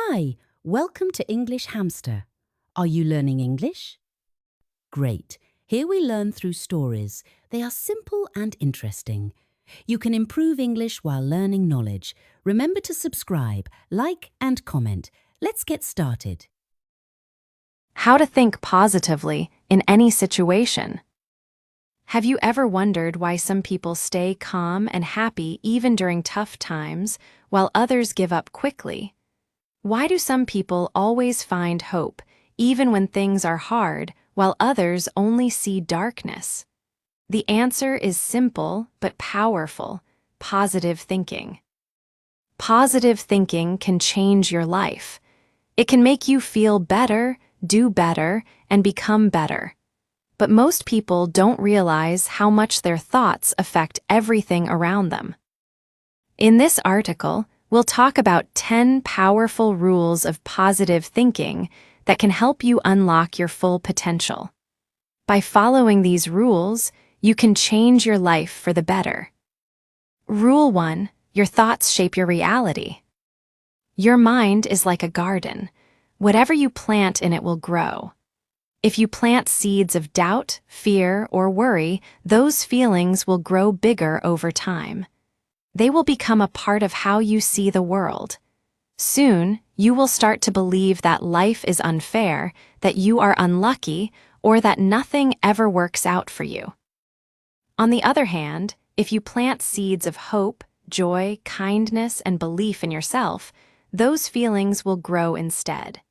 Hi, welcome to English Hamster. Are you learning English? Great. Here we learn through stories. They are simple and interesting. You can improve English while learning knowledge. Remember to subscribe, like and comment. Let's get started. How to think positively in any situation. Have you ever wondered why some people stay calm and happy even during tough times, while others give up quickly? Why do some people always find hope, even when things are hard, while others only see darkness? The answer is simple but powerful: positive thinking. Positive thinking can change your life. It can make you feel better, do better, and become better. But most people don't realize how much their thoughts affect everything around them. In this article, we'll talk about 10 powerful rules of positive thinking that can help you unlock your full potential. By following these rules, you can change your life for the better. Rule 1: your thoughts shape your reality. Your mind is like a garden. Whatever you plant in it will grow. If you plant seeds of doubt, fear, or worry, those feelings will grow bigger over time. They will become a part of how you see the world. Soon, you will start to believe that life is unfair, that you are unlucky, or that nothing ever works out for you. On the other hand, if you plant seeds of hope, joy, kindness, and belief in yourself, those feelings will grow instead.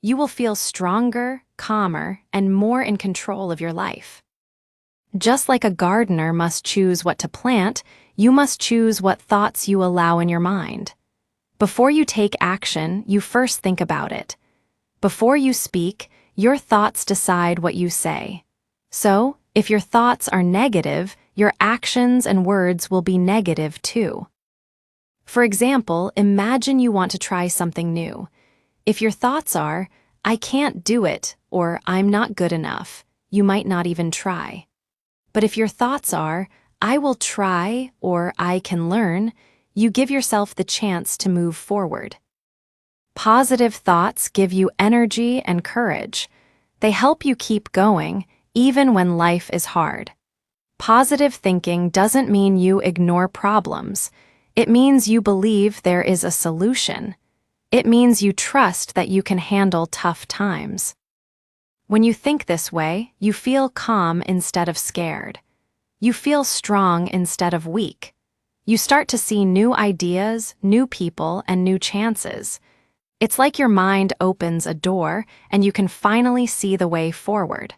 You will feel stronger, calmer, and more in control of your life. Just like a gardener must choose what to plant, you must choose what thoughts you allow in your mind. Before you take action, you first think about it. Before you speak, your thoughts decide what you say. So, if your thoughts are negative, your actions and words will be negative too. For example, imagine you want to try something new. If your thoughts are, "I can't do it," or "I'm not good enough," you might not even try. But if your thoughts are, "I will try," or "I can learn," you give yourself the chance to move forward. Positive thoughts give you energy and courage. They help you keep going, even when life is hard. Positive thinking doesn't mean you ignore problems. It means you believe there is a solution. It means you trust that you can handle tough times. When you think this way, you feel calm instead of scared. You feel strong instead of weak. You start to see new ideas, new people, and new chances. It's like your mind opens a door and you can finally see the way forward.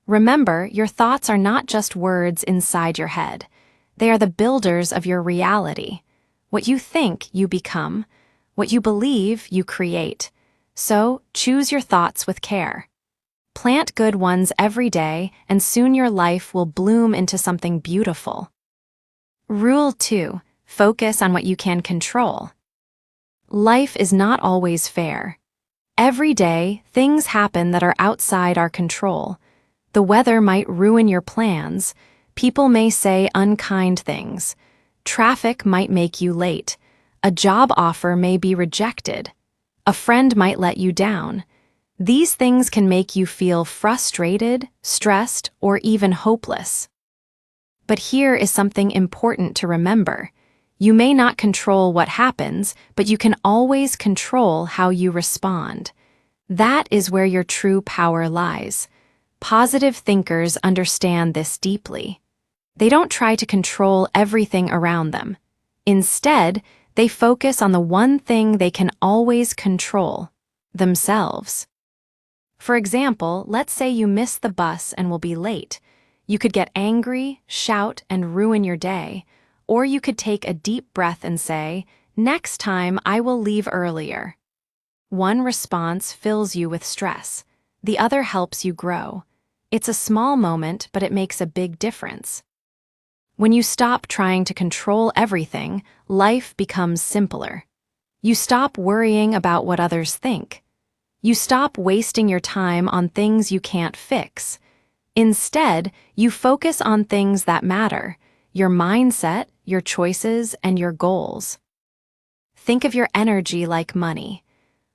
Remember, your thoughts are not just words inside your head. They are the builders of your reality. What you think, you become. What you believe, you create. So, choose your thoughts with care. Plant good ones every day, and soon your life will bloom into something beautiful. Rule 2: focus on what you can control. Life is not always fair. Every day, things happen that are outside our control. The weather might ruin your plans. People may say unkind things. Traffic might make you late. A job offer may be rejected. A friend might let you down. These things can make you feel frustrated, stressed, or even hopeless. But here is something important to remember. You may not control what happens, but you can always control how you respond. That is where your true power lies. Positive thinkers understand this deeply. They don't try to control everything around them. Instead, they focus on the one thing they can always control: themselves. For example, let's say you miss the bus and will be late. You could get angry, shout, and ruin your day. Or you could take a deep breath and say, "Next time I will leave earlier." One response fills you with stress. The other helps you grow. It's a small moment, but it makes a big difference. When you stop trying to control everything, life becomes simpler. You stop worrying about what others think. You stop wasting your time on things you can't fix. Instead, you focus on things that matter: your mindset, your choices, and your goals. Think of your energy like money.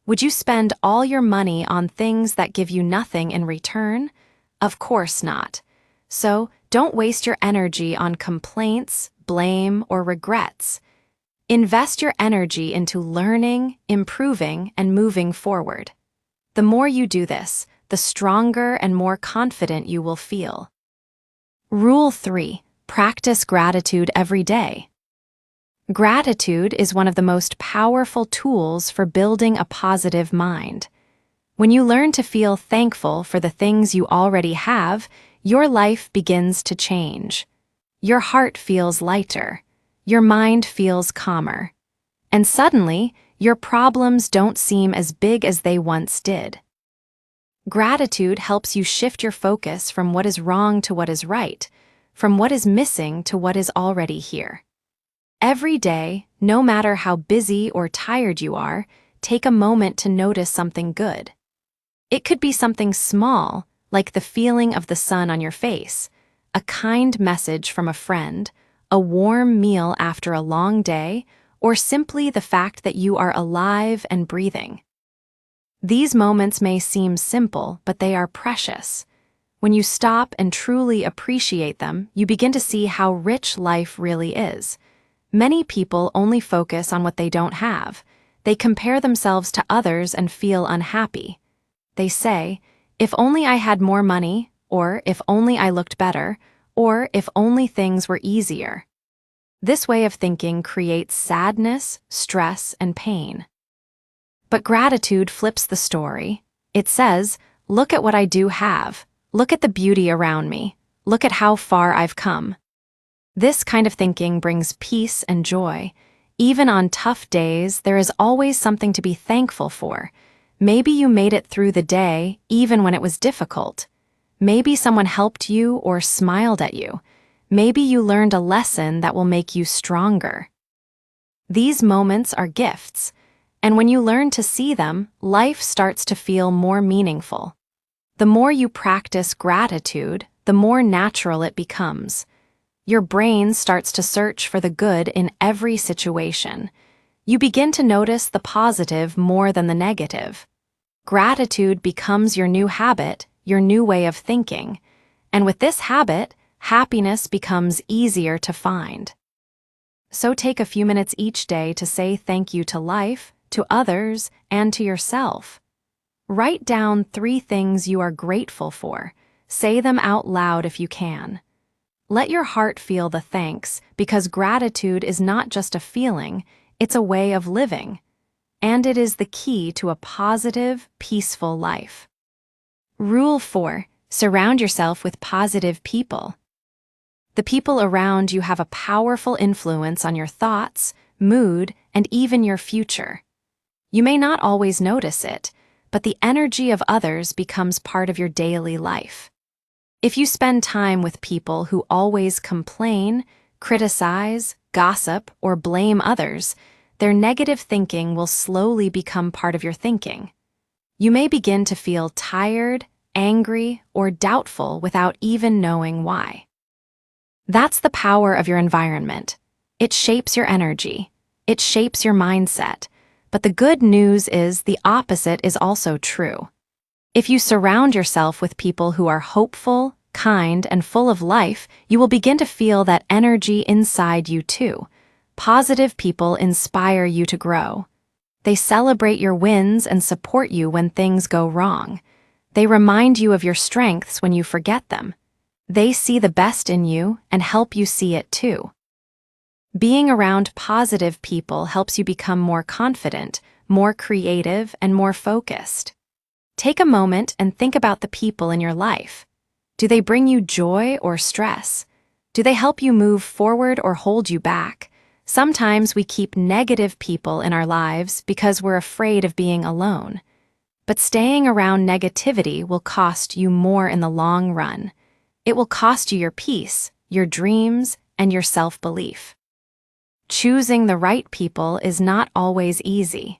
Would you spend all your money on things that give you nothing in return? Of course not. So, don't waste your energy on complaints, blame, or regrets. Invest your energy into learning, improving, and moving forward. The more you do this, the stronger and more confident you will feel. Rule 3. Practice gratitude every day. Gratitude is one of the most powerful tools for building a positive mind. When you learn to feel thankful for the things you already have, your life begins to change. Your heart feels lighter. Your mind feels calmer. And suddenly, your problems don't seem as big as they once did. Gratitude helps you shift your focus from what is wrong to what is right, from what is missing to what is already here. Every day, no matter how busy or tired you are, take a moment to notice something good. It could be something small, like the feeling of the sun on your face, a kind message from a friend, a warm meal after a long day, or simply the fact that you are alive and breathing. These moments may seem simple, but they are precious. When you stop and truly appreciate them, you begin to see how rich life really is. Many people only focus on what they don't have. They compare themselves to others and feel unhappy. They say, if only I had more money, or if only I looked better, or if only things were easier. This way of thinking creates sadness, stress, and pain. But gratitude flips the story. It says, look at what I do have. Look at the beauty around me. Look at how far I've come. This kind of thinking brings peace and joy. Even on tough days, there is always something to be thankful for. Maybe you made it through the day, even when it was difficult. Maybe someone helped you or smiled at you. Maybe you learned a lesson that will make you stronger. These moments are gifts, and when you learn to see them, life starts to feel more meaningful. The more you practice gratitude, the more natural it becomes. Your brain starts to search for the good in every situation. You begin to notice the positive more than the negative. Gratitude becomes your new habit, your new way of thinking. And with this habit, happiness becomes easier to find. So take a few minutes each day to say thank you to life, to others, and to yourself. Write down 3 things you are grateful for. Say them out loud if you can. Let your heart feel the thanks, because gratitude is not just a feeling, it's a way of living. And it is the key to a positive, peaceful life. Rule 4. Surround yourself with positive people. The people around you have a powerful influence on your thoughts, mood, and even your future. You may not always notice it, but the energy of others becomes part of your daily life. If you spend time with people who always complain, criticize, gossip, or blame others, their negative thinking will slowly become part of your thinking. You may begin to feel tired, angry, or doubtful without even knowing why. That's the power of your environment. It shapes your energy. It shapes your mindset. But the good news is the opposite is also true. If you surround yourself with people who are hopeful, kind, and full of life, you will begin to feel that energy inside you too. Positive people inspire you to grow. They celebrate your wins and support you when things go wrong. They remind you of your strengths when you forget them. They see the best in you and help you see it too. Being around positive people helps you become more confident, more creative, and more focused. Take a moment and think about the people in your life. Do they bring you joy or stress? Do they help you move forward or hold you back? Sometimes we keep negative people in our lives because we're afraid of being alone. But staying around negativity will cost you more in the long run. It will cost you your peace, your dreams, and your self-belief. Choosing the right people is not always easy.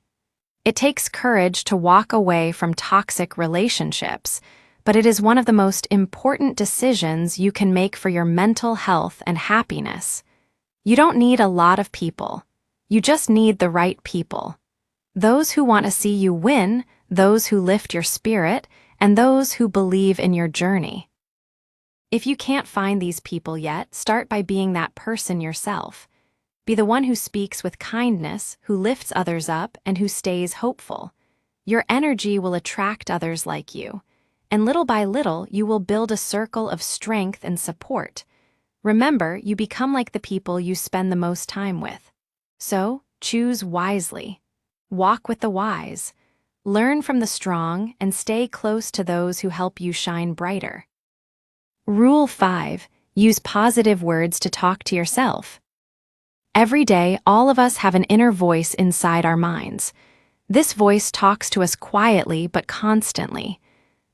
It takes courage to walk away from toxic relationships, but it is one of the most important decisions you can make for your mental health and happiness. You don't need a lot of people. You just need the right people. Those who want to see you win, those who lift your spirit, and those who believe in your journey. If you can't find these people yet, start by being that person yourself. Be the one who speaks with kindness, who lifts others up, and who stays hopeful. Your energy will attract others like you, and little by little, you will build a circle of strength and support. Remember, you become like the people you spend the most time with. So, choose wisely. Walk with the wise. Learn from the strong and stay close to those who help you shine brighter. Rule 5. Use positive words to talk to yourself. Every day, all of us have an inner voice inside our minds. This voice talks to us quietly but constantly.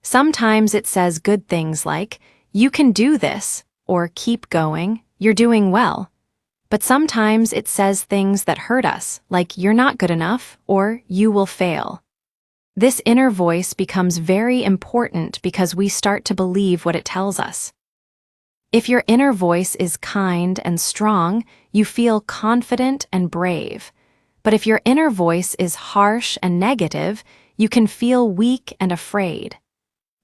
Sometimes it says good things like, "You can do this," or "Keep going, you're doing well." But sometimes it says things that hurt us, like "You're not good enough," or "You will fail." This inner voice becomes very important because we start to believe what it tells us. If your inner voice is kind and strong, you feel confident and brave. But if your inner voice is harsh and negative, you can feel weak and afraid.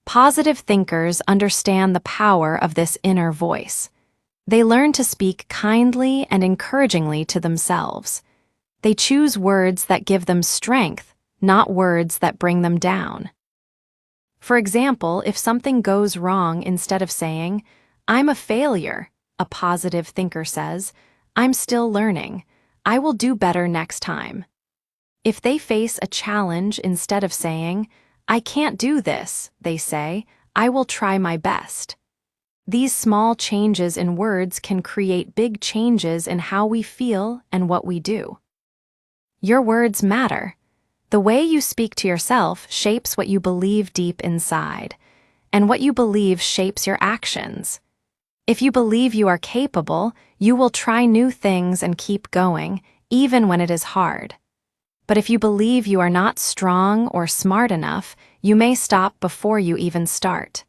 Positive thinkers understand the power of this inner voice. They learn to speak kindly and encouragingly to themselves. They choose words that give them strength, not words that bring them down. For example, if something goes wrong, instead of saying, "I'm a failure," a positive thinker says, "I'm still learning. I will do better next time." If they face a challenge, instead of saying, "I can't do this," they say, "I will try my best." These small changes in words can create big changes in how we feel and what we do. Your words matter. The way you speak to yourself shapes what you believe deep inside, and what you believe shapes your actions. If you believe you are capable, you will try new things and keep going, even when it is hard. But if you believe you are not strong or smart enough, you may stop before you even start.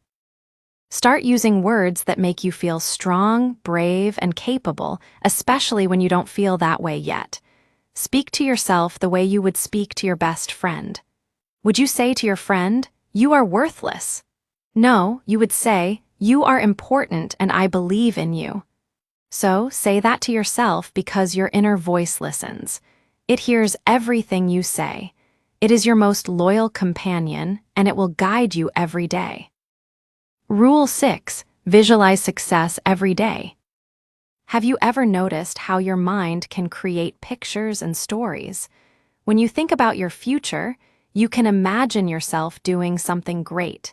Start using words that make you feel strong, brave, and capable, especially when you don't feel that way yet. Speak to yourself the way you would speak to your best friend. Would you say to your friend, "You are worthless"? No, you would say, "You are important and I believe in you." So, say that to yourself because your inner voice listens. It hears everything you say. It is your most loyal companion, and it will guide you every day. Rule 6. Visualize success every day. Have you ever noticed how your mind can create pictures and stories? When you think about your future, you can imagine yourself doing something great.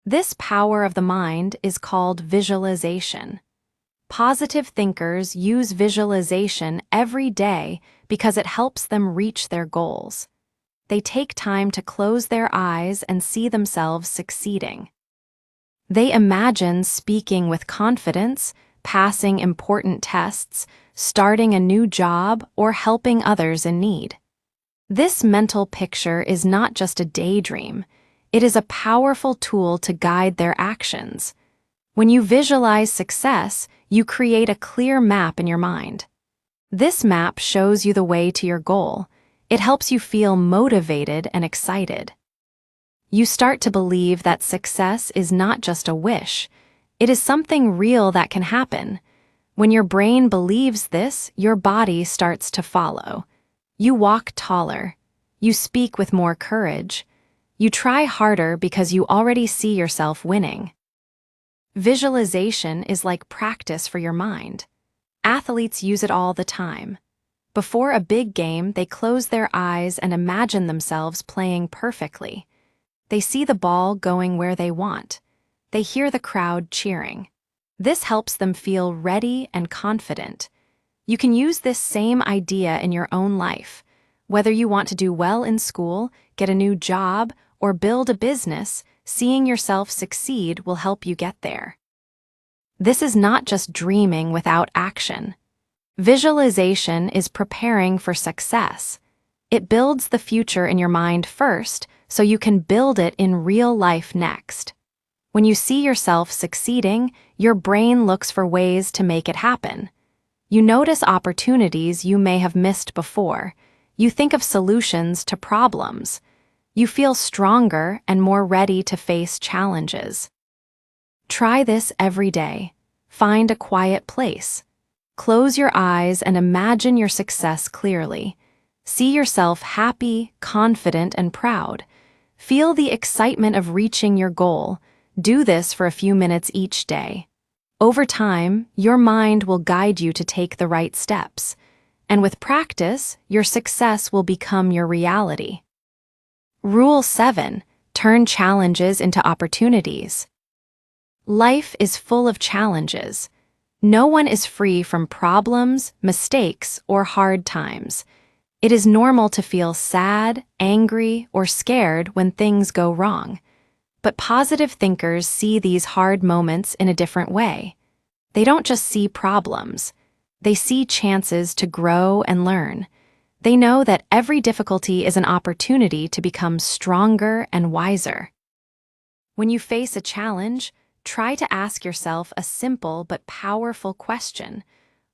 This power of the mind is called visualization. Positive thinkers use visualization every day because it helps them reach their goals. They take time to close their eyes and see themselves succeeding. They imagine speaking with confidence, passing important tests, starting a new job, or helping others in need. This mental picture is not just a daydream. It is a powerful tool to guide their actions. When you visualize success, you create a clear map in your mind. This map shows you the way to your goal. It helps you feel motivated and excited. You start to believe that success is not just a wish. It is something real that can happen. When your brain believes this, your body starts to follow. You walk taller. You speak with more courage. You try harder because you already see yourself winning. Visualization is like practice for your mind. Athletes use it all the time. Before a big game, they close their eyes and imagine themselves playing perfectly. They see the ball going where they want. They hear the crowd cheering. This helps them feel ready and confident. You can use this same idea in your own life. Whether you want to do well in school, get a new job, or build a business, seeing yourself succeed will help you get there. This is not just dreaming without action. Visualization is preparing for success. It builds the future in your mind first, so you can build it in real life next. When you see yourself succeeding, your brain looks for ways to make it happen. You notice opportunities you may have missed before. You think of solutions to problems. You feel stronger and more ready to face challenges. Try this every day. Find a quiet place. Close your eyes and imagine your success clearly. See yourself happy, confident, and proud. Feel the excitement of reaching your goal. Do this for a few minutes each day. Over time, your mind will guide you to take the right steps. And with practice, your success will become your reality. Rule 7. Turn challenges into opportunities. Life is full of challenges. No one is free from problems, mistakes, or hard times. It is normal to feel sad, angry, or scared when things go wrong. But positive thinkers see these hard moments in a different way. They don't just see problems. They see chances to grow and learn. They know that every difficulty is an opportunity to become stronger and wiser. When you face a challenge, try to ask yourself a simple but powerful question.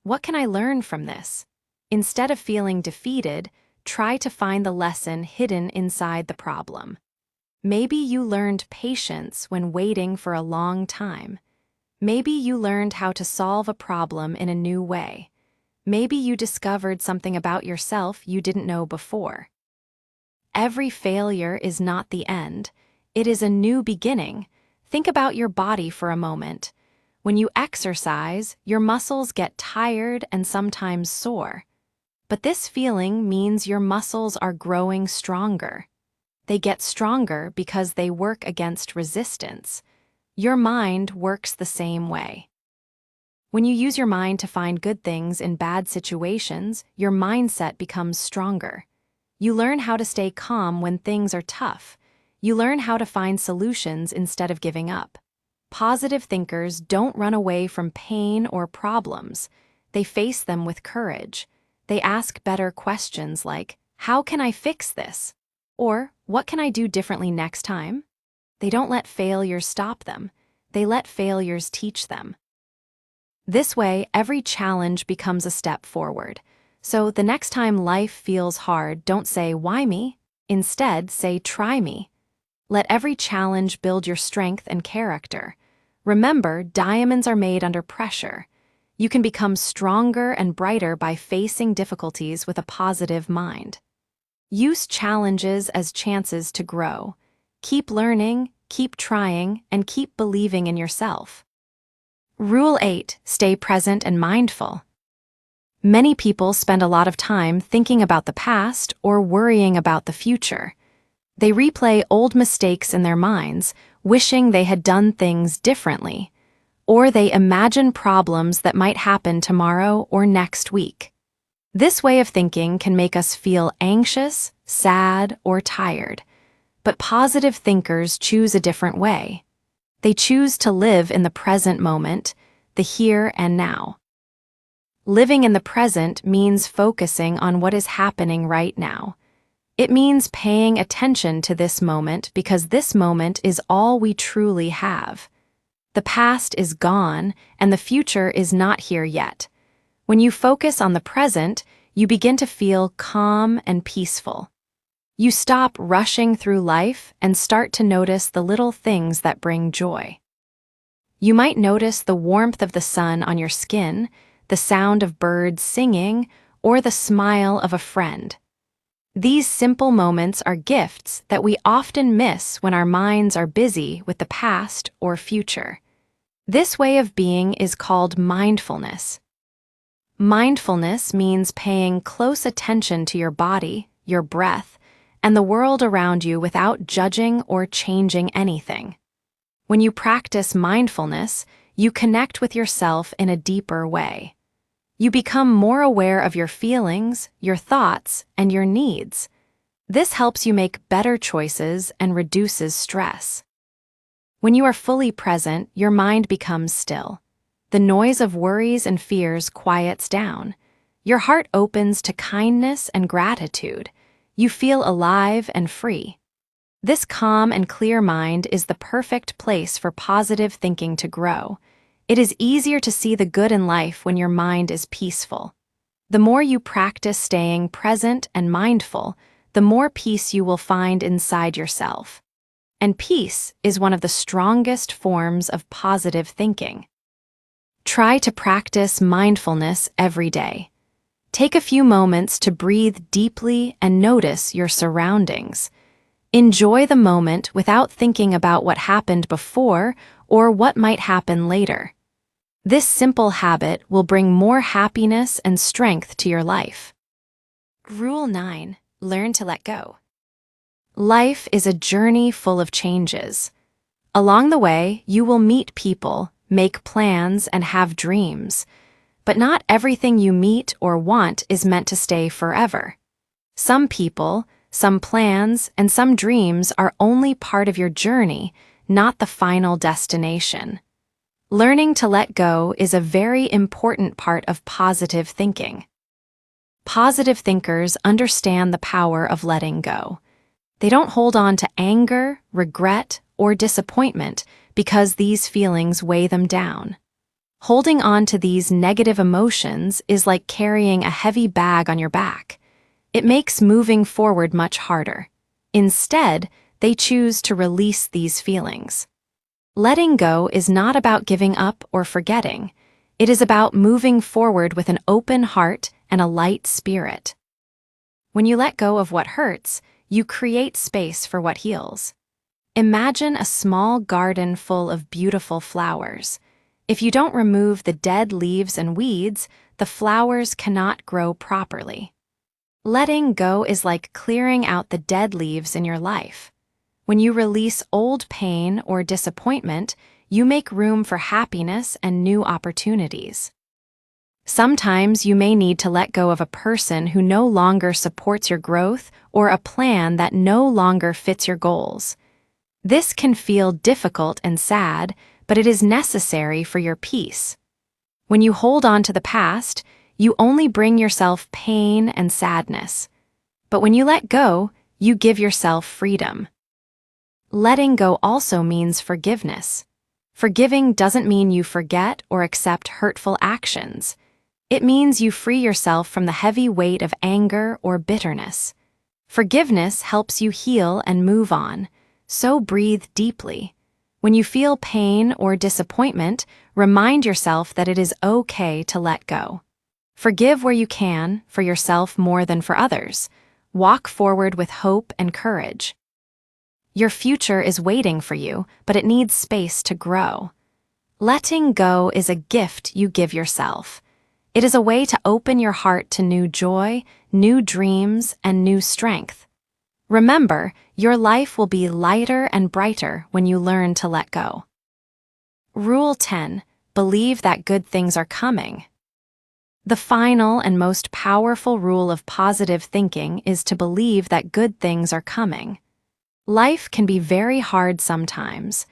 What can I learn from this? Instead of feeling defeated, try to find the lesson hidden inside the problem. Maybe you learned patience when waiting for a long time. Maybe you learned how to solve a problem in a new way. Maybe you discovered something about yourself you didn't know before. Every failure is not the end. It is a new beginning. Think about your body for a moment. When you exercise, your muscles get tired and sometimes sore. But this feeling means your muscles are growing stronger. They get stronger because they work against resistance. Your mind works the same way. When you use your mind to find good things in bad situations, your mindset becomes stronger. You learn how to stay calm when things are tough. You learn how to find solutions instead of giving up. Positive thinkers don't run away from pain or problems. They face them with courage. They ask better questions like, how can I fix this? Or, what can I do differently next time? They don't let failures stop them. They let failures teach them. This way, every challenge becomes a step forward. So the next time life feels hard, don't say, why me? Instead, say, try me. Let every challenge build your strength and character. Remember, diamonds are made under pressure. You can become stronger and brighter by facing difficulties with a positive mind. Use challenges as chances to grow. Keep learning, keep trying, and keep believing in yourself. Rule 8. Stay present and mindful. Many people spend a lot of time thinking about the past or worrying about the future. They replay old mistakes in their minds, wishing they had done things differently. Or they imagine problems that might happen tomorrow or next week. This way of thinking can make us feel anxious, sad, or tired. But positive thinkers choose a different way. They choose to live in the present moment, the here and now. Living in the present means focusing on what is happening right now. It means paying attention to this moment because this moment is all we truly have. The past is gone, and the future is not here yet. When you focus on the present, you begin to feel calm and peaceful. You stop rushing through life and start to notice the little things that bring joy. You might notice the warmth of the sun on your skin, the sound of birds singing, or the smile of a friend. These simple moments are gifts that we often miss when our minds are busy with the past or future. This way of being is called mindfulness. Mindfulness means paying close attention to your body, your breath, and the world around you without judging or changing anything. When you practice mindfulness, you connect with yourself in a deeper way. You become more aware of your feelings, your thoughts, and your needs. This helps you make better choices and reduces stress. When you are fully present, your mind becomes still. The noise of worries and fears quiets down. Your heart opens to kindness and gratitude. You feel alive and free. This calm and clear mind is the perfect place for positive thinking to grow. It is easier to see the good in life when your mind is peaceful. The more you practice staying present and mindful, the more peace you will find inside yourself. And peace is one of the strongest forms of positive thinking. Try to practice mindfulness every day. Take a few moments to breathe deeply and notice your surroundings. Enjoy the moment without thinking about what happened before or what might happen later. This simple habit will bring more happiness and strength to your life. Rule 9. Learn to let go. Life is a journey full of changes. Along the way, you will meet people, make plans, and have dreams. But not everything you meet or want is meant to stay forever. Some people, some plans, and some dreams are only part of your journey, not the final destination. Learning to let go is a very important part of positive thinking. Positive thinkers understand the power of letting go. They don't hold on to anger, regret, or disappointment because these feelings weigh them down. Holding on to these negative emotions is like carrying a heavy bag on your back. It makes moving forward much harder. Instead, they choose to release these feelings. Letting go is not about giving up or forgetting. It is about moving forward with an open heart and a light spirit. When you let go of what hurts, you create space for what heals. Imagine a small garden full of beautiful flowers. If you don't remove the dead leaves and weeds, the flowers cannot grow properly. Letting go is like clearing out the dead leaves in your life. When you release old pain or disappointment, you make room for happiness and new opportunities. Sometimes you may need to let go of a person who no longer supports your growth or a plan that no longer fits your goals. This can feel difficult and sad, but it is necessary for your peace. When you hold on to the past, you only bring yourself pain and sadness. But when you let go, you give yourself freedom. Letting go also means forgiveness. Forgiving doesn't mean you forget or accept hurtful actions. It means you free yourself from the heavy weight of anger or bitterness. Forgiveness helps you heal and move on, so breathe deeply. When you feel pain or disappointment, remind yourself that it is okay to let go. Forgive where you can, for yourself more than for others. Walk forward with hope and courage. Your future is waiting for you, but it needs space to grow. Letting go is a gift you give yourself. It is a way to open your heart to new joy, new dreams, and new strength. Remember, your life will be lighter and brighter when you learn to let go. Rule 10. Believe that good things are coming. The final and most powerful rule of positive thinking is to believe that good things are coming. Life can be very hard sometimes.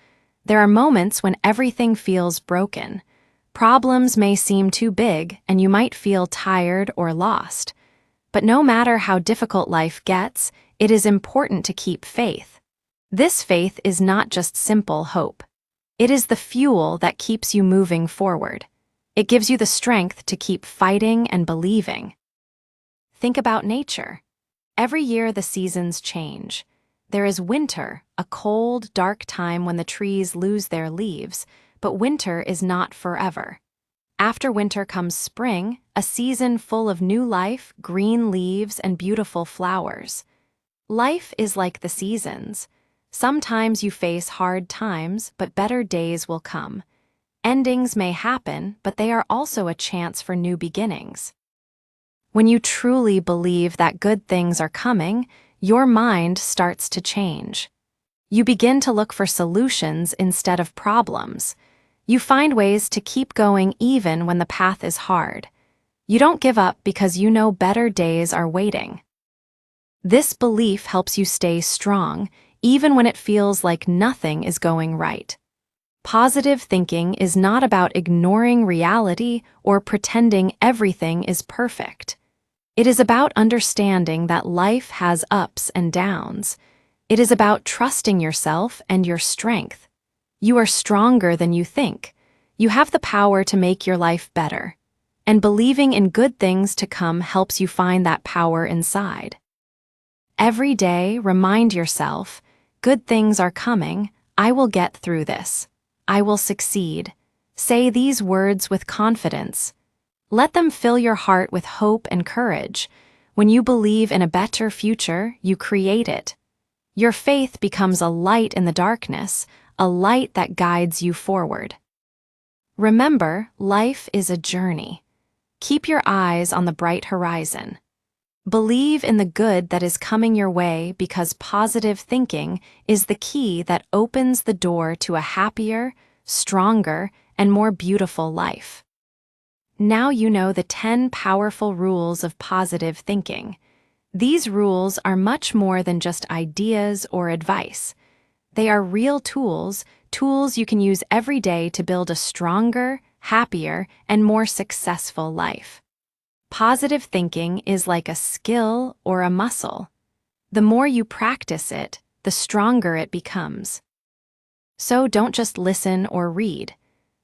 There are moments when everything feels broken. Problems may seem too big, and you might feel tired or lost. But no matter how difficult life gets, it is important to keep faith. This faith is not just simple hope. It is the fuel that keeps you moving forward. It gives you the strength to keep fighting and believing. Think about nature. Every year the seasons change. There is winter, a cold, dark time when the trees lose their leaves, but winter is not forever. After winter comes spring, a season full of new life, green leaves, and beautiful flowers. Life is like the seasons. Sometimes you face hard times, but better days will come. Endings may happen, but they are also a chance for new beginnings. When you truly believe that good things are coming, your mind starts to change. You begin to look for solutions instead of problems. You find ways to keep going even when the path is hard. You don't give up because you know better days are waiting. This belief helps you stay strong, even when it feels like nothing is going right. Positive thinking is not about ignoring reality or pretending everything is perfect. It is about understanding that life has ups and downs. It is about trusting yourself and your strength. You are stronger than you think. You have the power to make your life better. and believing in good things to come helps you find that power inside. Every day, remind yourself, good things are coming, I will get through this. I will succeed. Say these words with confidence. Let them fill your heart with hope and courage. When you believe in a better future, you create it. Your faith becomes a light in the darkness, a light that guides you forward. Remember, life is a journey. Keep your eyes on the bright horizon. Believe in the good that is coming your way because positive thinking is the key that opens the door to a happier, stronger, and more beautiful life. Now you know the 10 powerful rules of positive thinking. These rules are much more than just ideas or advice. They are real tools you can use every day to build a stronger, happier, and more successful life. Positive thinking is like a skill or a muscle. The more you practice it, the stronger it becomes. So don't just listen or read.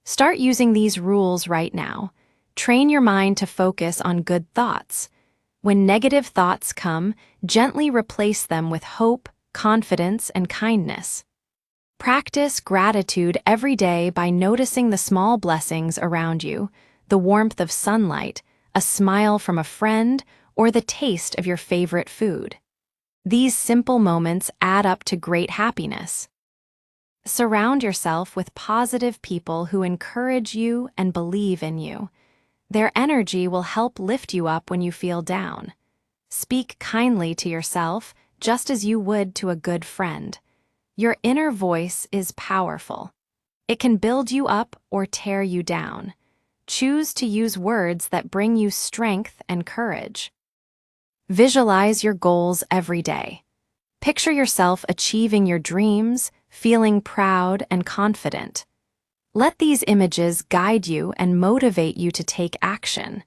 Start using these rules right now. Train your mind to focus on good thoughts. When negative thoughts come, gently replace them with hope, confidence, and kindness. Practice gratitude every day by noticing the small blessings around you, the warmth of sunlight, a smile from a friend, or the taste of your favorite food. These simple moments add up to great happiness. Surround yourself with positive people who encourage you and believe in you. Their energy will help lift you up when you feel down. Speak kindly to yourself, just as you would to a good friend. Your inner voice is powerful. It can build you up or tear you down. Choose to use words that bring you strength and courage. Visualize your goals every day. Picture yourself achieving your dreams, feeling proud and confident. Let these images guide you and motivate you to take action.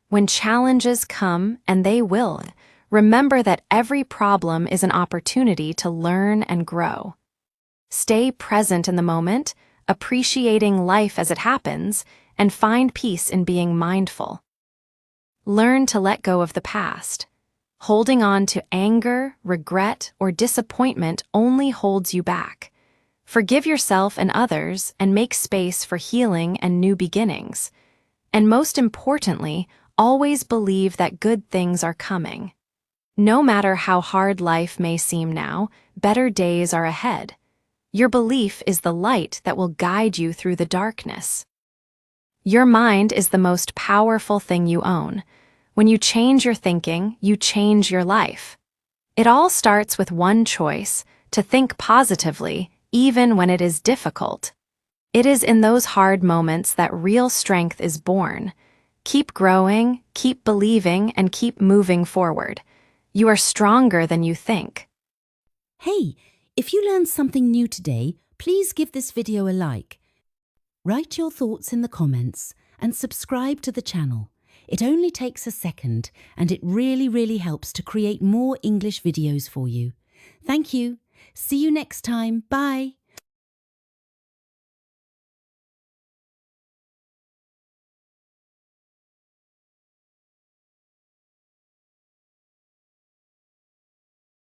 When challenges come, and they will, remember that every problem is an opportunity to learn and grow. Stay present in the moment, appreciating life as it happens, and find peace in being mindful. Learn to let go of the past. Holding on to anger, regret, or disappointment only holds you back. Forgive yourself and others and make space for healing and new beginnings. And most importantly, always believe that good things are coming. No matter how hard life may seem now, better days are ahead. Your belief is the light that will guide you through the darkness. Your mind is the most powerful thing you own. When you change your thinking, you change your life. It all starts with one choice: to think positively, even when it is difficult. It is in those hard moments that real strength is born. Keep growing, keep believing, and keep moving forward. You are stronger than you think. Hey, if you learned something new today, please give this video a like. Write your thoughts in the comments and subscribe to the channel. It only takes a second and it really helps to create more English videos for you. Thank you. See you next time. Bye.